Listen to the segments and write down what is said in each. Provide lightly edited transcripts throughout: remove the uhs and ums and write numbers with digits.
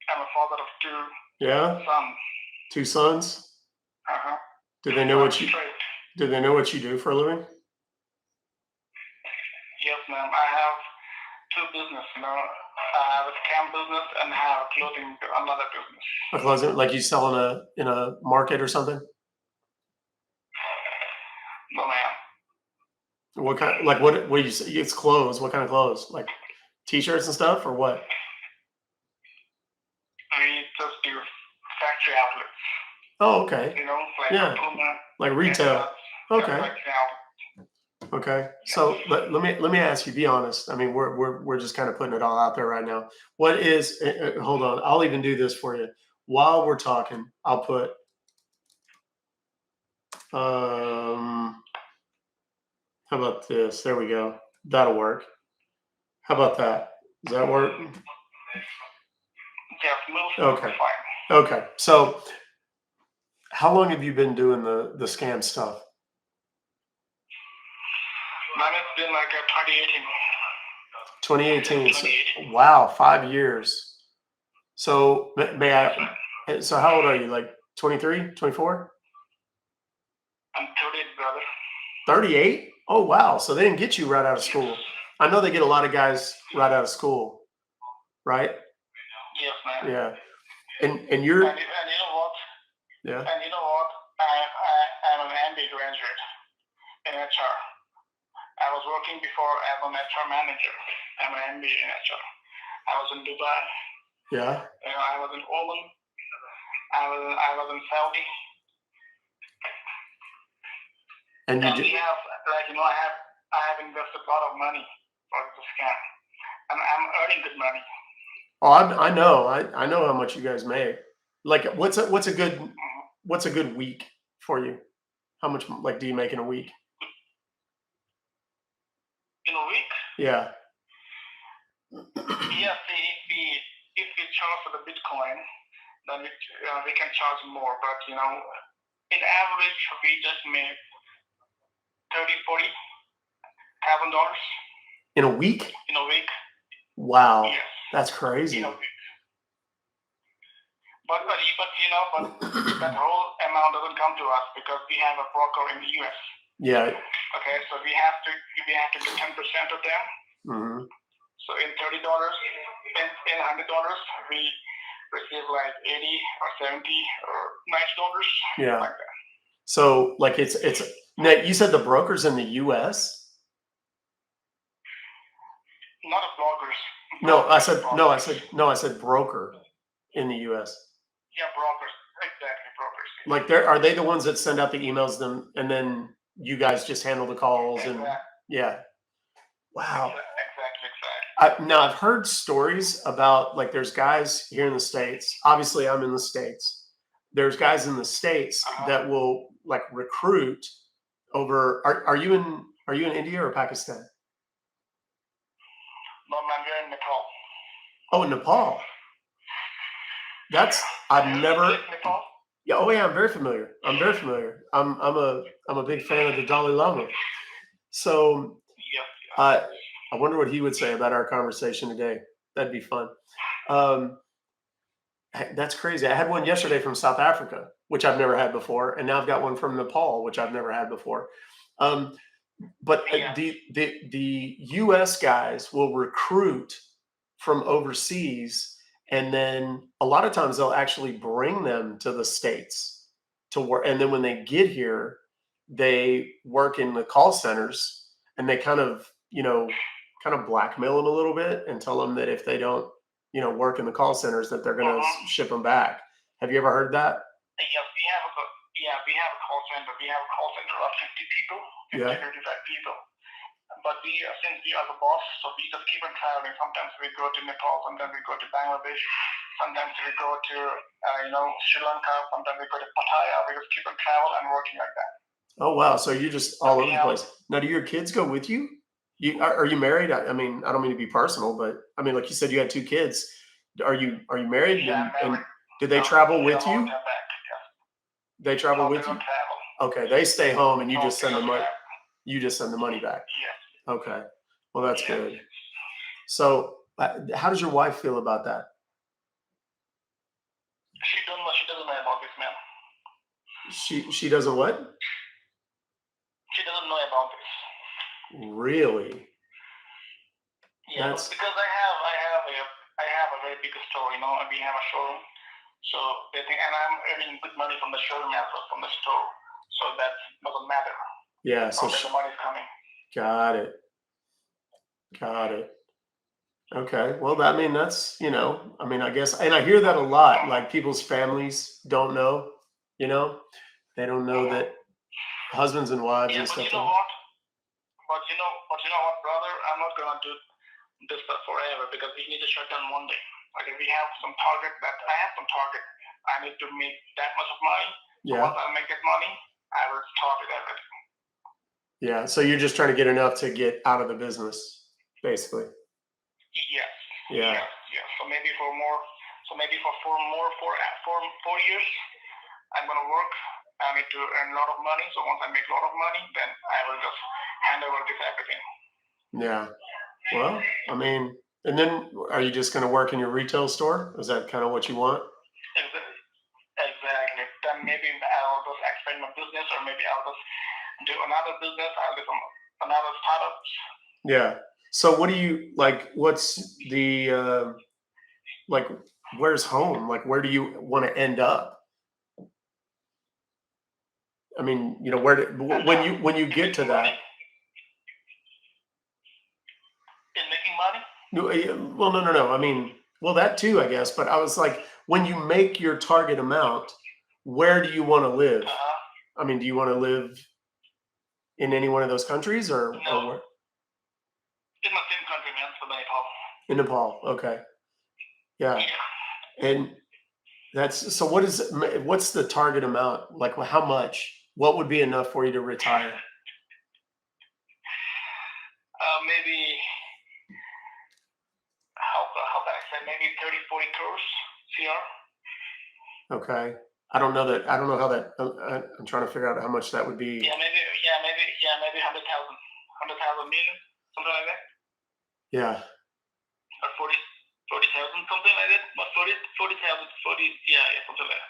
I'm a father of two Yeah, sons. 2 sons. Uh-huh. Do they know what you Straight. do? They know what you do for a living? Yes, ma'am. I have two business. I have a scam business and I have a clothing another business. A clothing, like you sell in a market or something? No, ma'am. What kind? Like what do you say? It's clothes. What kind of clothes? Like t-shirts and stuff, or what? We just do factory outlets. Oh, okay. Like Yeah, Puma. like retail. Okay. Okay. So let me ask you. Be honest. I mean, we're just kind of putting it all out there right now. What is? Hold on. I'll even do this for you while we're talking. I'll put. How about this? There we go. That'll work. How about that? Does that work? Yes, Okay. fine. Okay. So, how long have you been doing the scam stuff? Mine has been like 2018. So, wow, 5 years. So, may I? So, how old are you? Like 23, 24? I'm 38, brother. 38? Oh, wow. So they didn't get you right out of school. I know they get a lot of guys right out of school, right? Yes, man. Yeah. And you're. And you know what? Yeah. And you know what? I'm an MBA graduate in HR. I was working before as an HR manager. I'm an MBA in HR. I was in Dubai. Yeah. I was in Oman. I was in Saudi. And you we have, I have invested a lot of money for the scam, and I'm earning good money. Oh, I know. I know how much you guys make. Like, what's a good week for you? How much do you make in a week? In a week? Yeah. Yes, if we charge for the Bitcoin, then we can charge more. But in average, we just make $30,000-$40,000 in a week. In a week. Wow. Yes. That's crazy. But that whole amount doesn't come to us because we have a broker in the US. Yeah. Okay, so we have to do 10% of them. Mm-hmm. So in $30, in $100, we receive like 80 or 70 or $90. Yeah. Like that. So it's now you said the broker's in the US? Not a bloggers. I said broker in the US. Yeah, brokers. Exactly, brokers. Like are they the ones that send out the emails and then you guys just handle the calls and yeah. Wow. Exactly. Now I've heard stories about there's guys here in the States. Obviously, I'm in the States. There's guys in the States that will recruit over. Are you in India or Pakistan? No, man, we're in Nepal. Oh, in Nepal. I've never. Nepal? Yeah. Oh, yeah. I'm very familiar. I'm a big fan of the Dalai Lama. So. Yeah. I wonder what he would say about our conversation today. That'd be fun. That's crazy. I had one yesterday from South Africa, which I've never had before, and now I've got one from Nepal, which I've never had before. But the U.S. guys will recruit from overseas, and then a lot of times they'll actually bring them to the States to work. And then when they get here, they work in the call centers, and they kind of blackmail them a little bit and tell them that if they don't, work in the call centers, that they're going to ship them back. Have you ever heard that? Yes, we have a call center. We have a call center of 50 people, 35 people. But since we are the boss, so we just keep on traveling. Sometimes we go to Nepal, sometimes we go to Bangladesh, sometimes we go to Sri Lanka, sometimes we go to Pattaya. We just keep on travel and working like that. Oh wow! So you're just all over the place. Now, do your kids go with you? Are you married? I mean, I don't mean to be personal, but I mean, like you said, you had 2 kids. Are you married? Yeah, and do they travel with you? They travel with you? Okay, they stay home and you just send the money. You just send the money back. Yeah. Okay. Well, that's good. So, how does your wife feel about that? She doesn't know about this, man. She doesn't what? She doesn't know about this. Really? Yeah, because I have a very big store, you know, and we have a showroom. So they think, and I'm earning good money from the showroom as well, from the store. So that doesn't matter. Yeah. So the money's coming. Got it. Okay. Well, I mean, that's, I mean, I guess, and I hear that a lot, like people's families don't know, they don't know that husbands and wives and stuff. But you know what? But you know what, brother? I'm not gonna do this forever because we need to shut down one day. Okay, we have some target I have some target. I need to make that much of money. So once I make that money, I will stop it everything. Yeah. So you're just trying to get enough to get out of the business, basically. Yes. Yeah. Yes. So maybe for 4 years, I'm gonna work. I need to earn a lot of money. So once I make a lot of money, then I will just hand over this everything. Yeah. Well, I mean, and then are you just going to work in your retail store? Is that kind of what you want? Exactly. Then maybe I'll just expand my business, or maybe I'll just do another business. I'll do another startups. Yeah. So what do you like? What's the like? Where's home? Like, where do you want to end up? I mean, when you get to that. In making money? Well, no. I mean, well, that too, I guess. But I was like, when you make your target amount, where do you want to live? I mean, do you want to live in any one of those countries, or where? In the same country, man, for Nepal. In Nepal, okay. Yeah. And that's so. What's the target amount? Like, how much? What would be enough for you to retire? Maybe. How can I say? Maybe 30-40 crores CR. Okay. I don't know how that. I'm trying to figure out how much that would be. Maybe 100,000 million, something like that. Yeah. Or 40,000, something like that. But 40,000, something like that.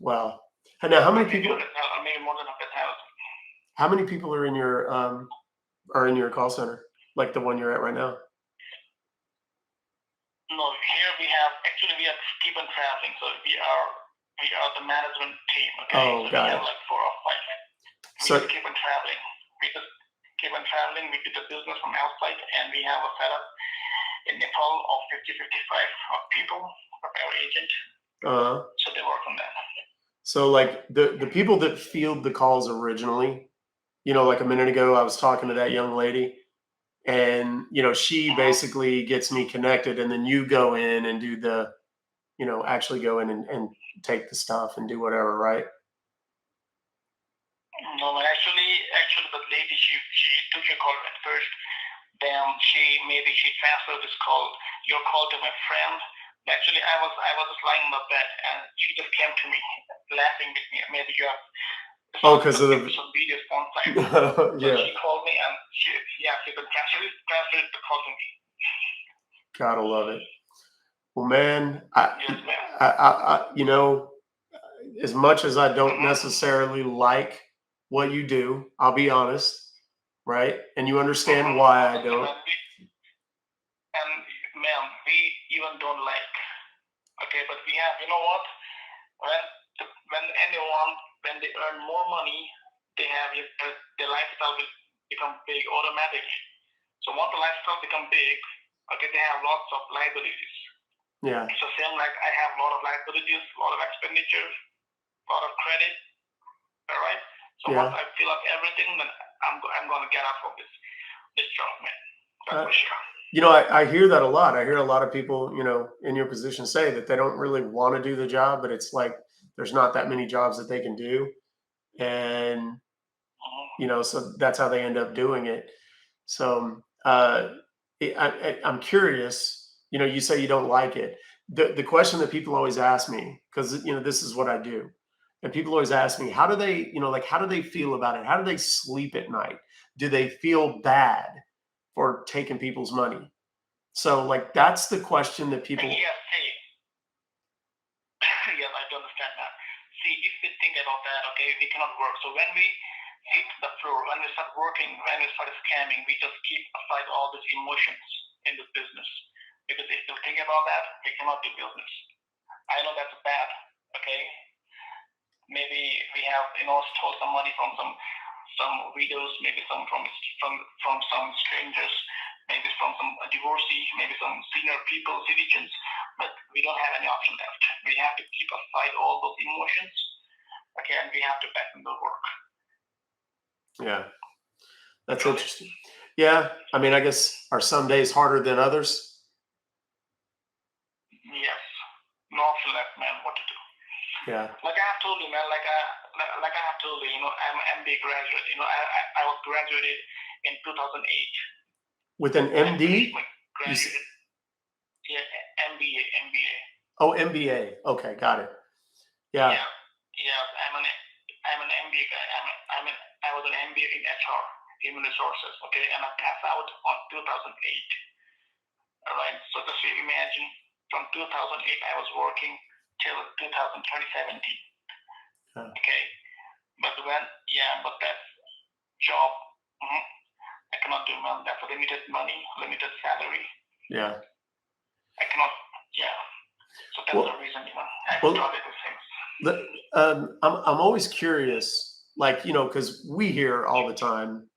Wow. And now, how many people? Maybe more than 100,000. How many people are in your call center, like the one you're at right now? No, here we have keep on traveling. So we are the management team. Okay. Oh, so got it. We have like 4 or 5. We just keep on traveling. We We do the business from outside, and we have a setup in Nepal of 50-55 people of our agent. So they work on that. So like the people that field the calls originally, like a minute ago, I was talking to that young lady. And, she basically gets me connected, and then you go in and do the, actually go in and take the stuff and do whatever, right? No, actually, the lady, she took your call at first. Then she transferred your call to my friend. Actually, I was just lying in the bed, and she just came to me, laughing with me. Maybe you have. Oh, because of some videos on site. Yeah. So she called me, and she transferred the call to me. Gotta love it. Well, man, I as much as I don't necessarily like what you do, I'll be honest, right? And you understand why I don't. And man, we even don't like. Okay, but we have. You know what? When they earn more money, their lifestyle will become big automatically. So once the lifestyle become big, okay, they have lots of liabilities. Yeah. So same like I have a lot of liabilities, a lot of expenditures, a lot of credit. All right. So once I fill up everything, then I'm gonna get out of this job, man. That's for sure. I hear that a lot. I hear a lot of people, in your position say that they don't really want to do the job, but it's like there's not that many jobs that they can do. And, so that's how they end up doing it. So I'm curious, you say you don't like it. The question that people always ask me, because, this is what I do. And people always ask me, how do they, how do they feel about it? How do they sleep at night? Do they feel bad for taking people's money? So like, that's the question that people. Yes, I about that. Okay, we cannot work. So when we hit the floor, when we start working, when we start scamming, we just keep aside all these emotions in this business. Because if you think about that, we cannot do business. I know that's bad. Okay, maybe we have stole some money from some widows, maybe some from some strangers, maybe from some divorcee, maybe some senior people, citizens, but we don't have any option left. We have to keep aside all those emotions, okay, and we have to back in the work. Yeah, that's interesting. Yeah, I mean, I guess are some days harder than others? Yes, no option left, man. What to do? Yeah. Like I have told you, man. Like I have told you, I'm an MBA graduate. I was graduated in 2008. With an MD? Yeah, MBA. Oh, MBA. Okay, got it. Yeah. Yeah. I'm an MBA guy. I was an MBA in HR, human resources. Okay, and I passed out on 2008. All right. So just imagine, from 2008 I was working till 2017. Okay. But that job, I cannot do, man. That's a limited money, limited salary. Yeah. I cannot. Yeah. So that's the reason, I started these things. I'm always curious, like, because we hear all the time,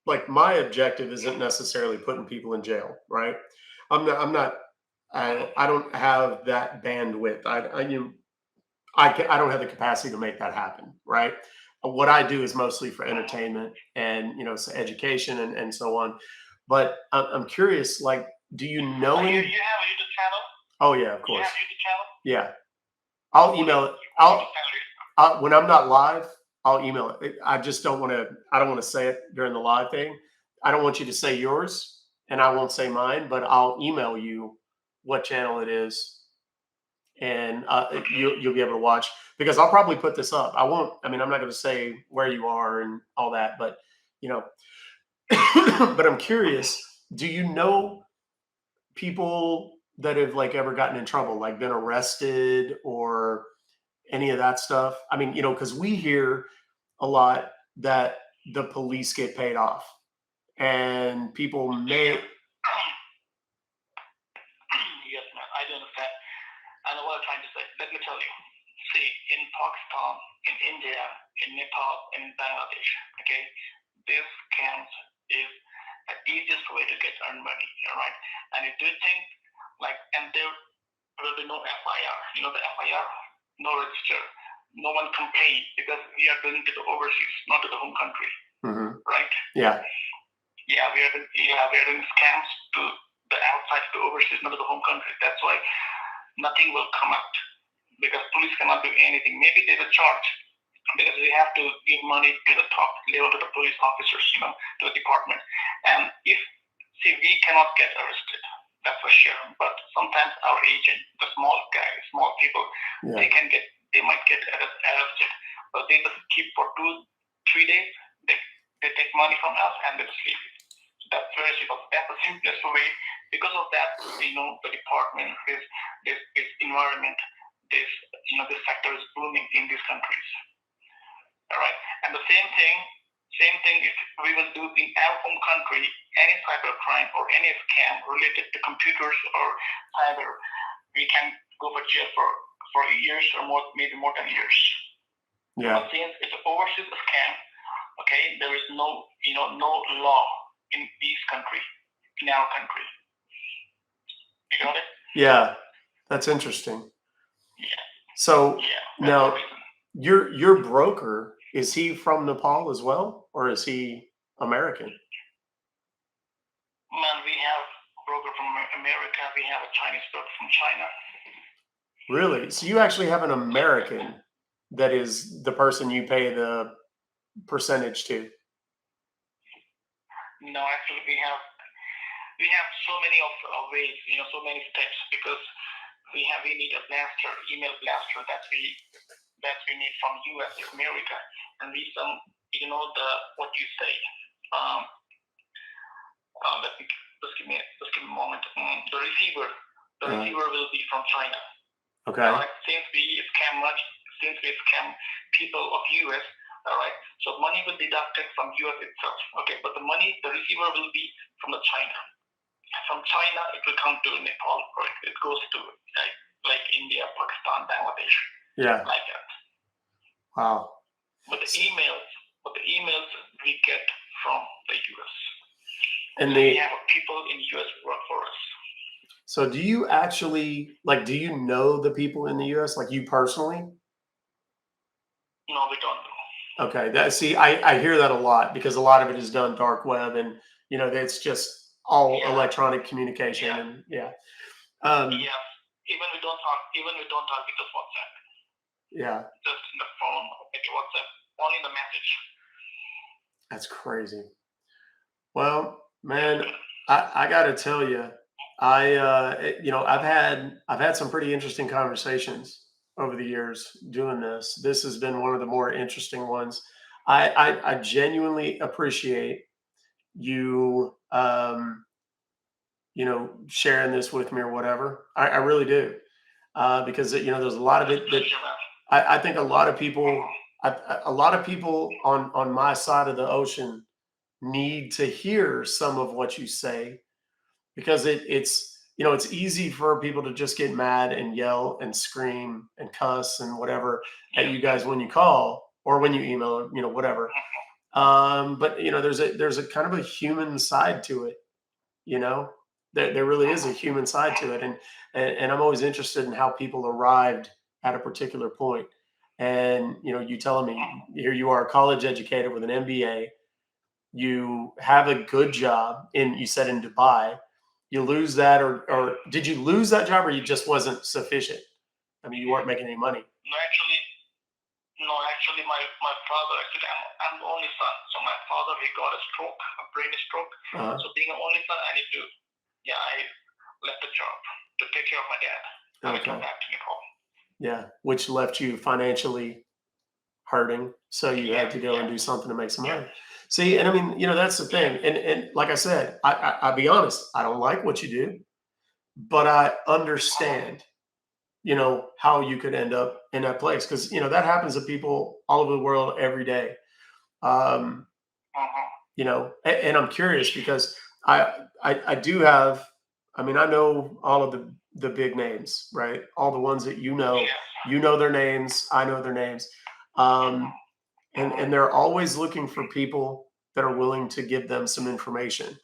like my objective isn't necessarily putting people in jail, right? I don't have that bandwidth. I don't have the capacity to make that happen, right? What I do is mostly for entertainment and so education and so on. But I'm curious, like, do you know you have a YouTube channel? Oh yeah, of course. You have a YouTube channel? Yeah, I'll email it. When I'm not live, I'll email it. I just don't want to. I don't want to say it during the live thing. I don't want you to say yours, and I won't say mine. But I'll email you what channel it is, and you'll be able to watch, because I'll probably put this up. I won't. I mean, I'm not going to say where you are and all that, but but I'm curious. Do you know people that have like ever gotten in trouble, like been arrested or any of that stuff? I mean, because we hear a lot that the police get paid off and people may. Yes, man, I do understand. I know what I'm trying to say. Let me tell you. See, in Pakistan, in India, in Nepal, in Bangladesh, okay, this scams is the easiest way to get earned money, all right? And if you think, and there will be no FIR, the FIR, no register, no one complain, because we are doing to the overseas, not to the home country, right? Yeah. Yeah, we are doing scams to the outside, to the overseas, not to the home country. That's why nothing will come out, because police cannot do anything. Maybe they will charge, because we have to give money to the top level, to the police officers, to the department. And we cannot get arrested, that's for sure. But sometimes our agent, the small guys, small people, they might get arrested, but they just keep for 2-3 days. They take money from us and they just leave it. That's very simple. That's the simplest way. Because of that, the department, this environment, this sector is booming in these countries. All right. And the same thing if we will do in our home country, any cyber crime or any scam related to computers or cyber, we can go for jail for years or more, maybe more than years. Yeah. But since it's an overseas scam, okay, there is no law in this country, in our country. You got it? Yeah, that's interesting. Yeah. So now your broker, is he from Nepal as well, or is he American? Man, we have a broker from America. We have a Chinese broker from China. Really? So you actually have an American that is the person you pay the percentage to? No, actually, we have so many of ways, so many steps, because we need a blaster, email blaster that we need from US, America, and we what you say. Just give me a moment. The receiver will be from China. Okay. Since we scam since we scam people of US, all right. So money will be deducted from US itself, okay. But the money, the receiver will be from the China. From China, it will come to Nepal, right? It goes to like India, Pakistan, Bangladesh, like that. Wow. But the emails we get from the US, and we have people in the US work for us. So do you actually do you know the people in the US, like you personally? No, we don't know. Okay, see, I hear that a lot because a lot of it is done dark web, and it's just all electronic communication, and Yes, even we don't talk because WhatsApp. Yeah. Just in the phone, maybe WhatsApp, only the message. That's crazy. Well, man, I got to tell you, I've had some pretty interesting conversations over the years doing this. This has been one of the more interesting ones. I genuinely appreciate you, sharing this with me or whatever. I really do, because there's a lot of it that I think a lot of people, a lot of people on my side of the ocean need to hear some of what you say, because it's easy for people to just get mad and yell and scream and cuss and whatever at you guys when you call or when you email, whatever. But there's a kind of a human side to it. There really is a human side to it, and I'm always interested in how people arrived at a particular point. And you telling me here you are, a college educated with an MBA, you have a good job you said in Dubai, you lose that, or did you lose that job, or you just wasn't sufficient? I mean, you weren't making any money. No, actually, my father, I'm the only son. So my father, he got a brain stroke. So being an only son, I left the job to take care of my dad. And I come back to Nepal. Yeah, which left you financially hurting. So you had to go and do something to make some money. See, and I mean, that's the thing. And like I said, I'll be honest, I don't like what you do, but I understand, how you could end up in that place. Cause that happens to people all over the world every day. And I'm curious because I do have, I mean, I know all of the big names, right? All the ones that you know their names, I know their names. And they're always looking for people that are willing to give them some information.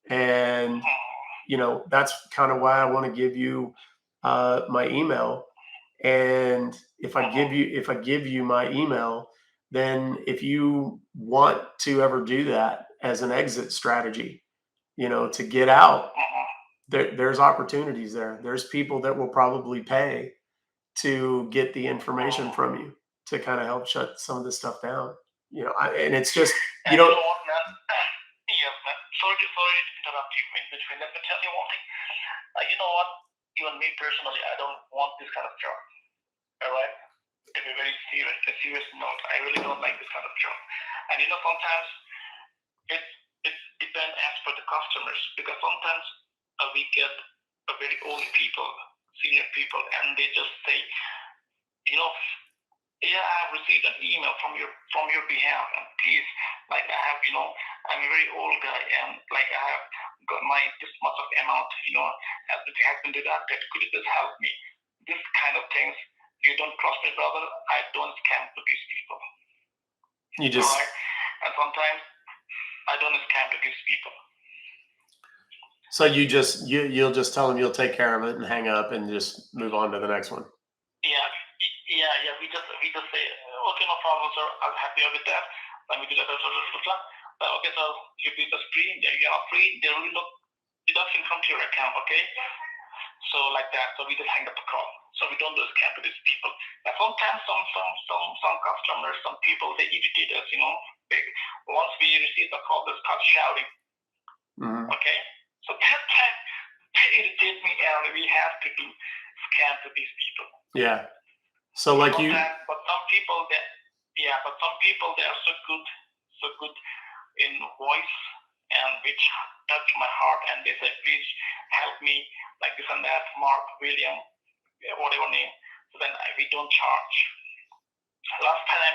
And, that's kind of why I want to give you my email. And if I give you my email, then if you want to ever do that as an exit strategy, to get out, there's opportunities there. There's people that will probably pay to get the information from you to kind of help shut some of this stuff down. And it's just, you know what, man? Yes, man. Sorry to interrupt you in between. Let me tell you one thing. You know what? Even me personally, I don't want this kind of job. All right? To be very serious note, I really don't like this kind of job. And sometimes it depends as per the customers, because sometimes we get a very old people, senior people, and they just say, I have received an email from your behalf, and please, like I have, I'm a very old guy, and like I have got my this much of amount, has been deducted. Could you just help me? This kind of things. You don't trust me, brother. I don't scam to these people. You just. All right? And sometimes I don't scam to these people. So you'll just tell them you'll take care of it and hang up and just move on to the next one. Yeah. We just say, okay, no problem, sir. I'm happy with that. Let me do that. Okay, so you be just free. You are free. There will be no deduction from your account. Okay. So like that. So we just hang up the call. So we don't do scam to these people. And sometimes some customers, some people, they irritate us. Once we receive the call, they start shouting. Okay. So that time they irritate me, and we have to do scam to these people. Yeah. So like you. But some people they are so good in voice, and which touch my heart, and they say, please help me, like this and that, Mark, William, whatever name. So then we don't charge. last time,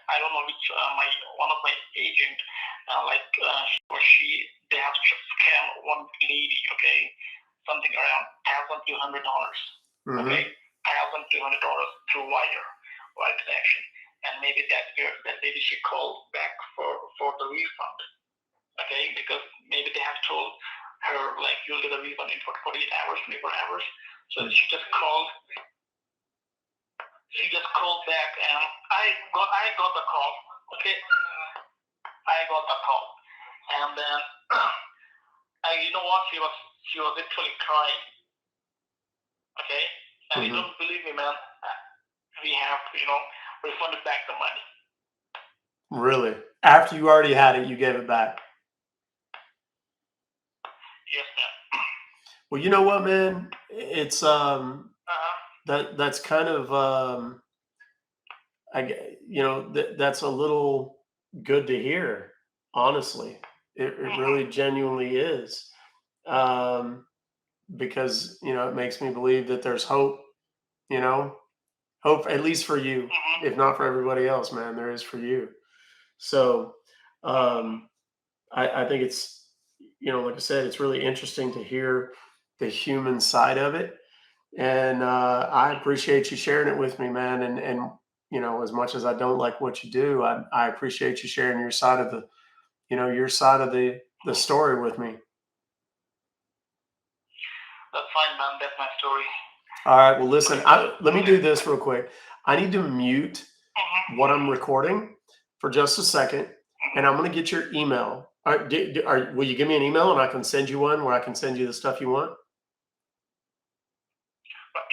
I don't know which one of my agent, he or she, they have scam one lady, okay, something around $1,200, okay, $1,200 through wire connection, and maybe that's where that lady she called back for the refund, okay, because maybe they have told her like you'll get a refund in 48 hours, 24 hours, so she just called. She just called back, and I got the call. Okay, I got the call, and then you know what? She was literally crying. Okay, and you don't believe me, man. We have refunded back the money. Really? After you already had it, you gave it back? Yes, man. Well, you know what, man? It's that's kind of that's a little good to hear. Honestly, it really genuinely is, because it makes me believe that there's hope. Hope at least for you, if not for everybody else, man. There is for you. So, I think it's like I said, it's really interesting to hear the human side of it. And I appreciate you sharing it with me, man. And as much as I don't like what you do, I appreciate you sharing your side of the story with me. That's fine, man. That's my story. All right. Well, listen. Let me do this real quick. I need to mute what I'm recording for just a second, and I'm going to get your email. Will you give me an email, and I can send you one where I can send you the stuff you want?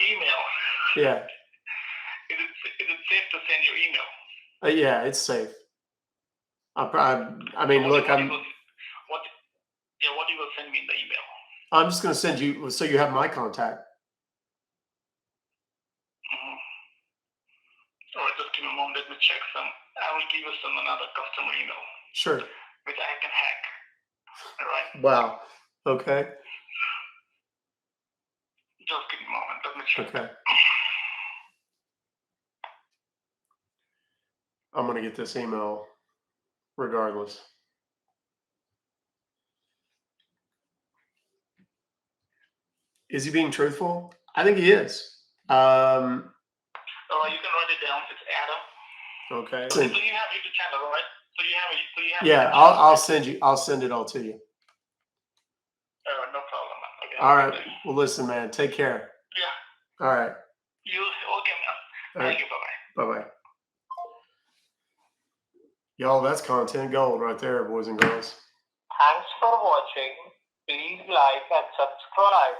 Email. Yeah. Is it safe to send your email? Yeah, it's safe. I mean, look, what you will send me in the email? I'm just going to send you so you have my contact. All right, just give me a moment. Let me check some. I will give you another customer email. Sure. Which I can hack. All right. Wow. Okay. Just give me a moment. Let me check. Okay. I'm going to get this email regardless. Is he being truthful? I think he is. You can write it down. It's Adam. Okay. So you have YouTube channel, right? So you have. Yeah, I'll send it all to you. No problem, man. Okay. All right. Well, listen, man. Take care. Yeah. All right. You okay, man? Thank you. Bye bye. Bye bye. Y'all, that's content gold right there, boys and girls. Thanks for watching. Please like and subscribe.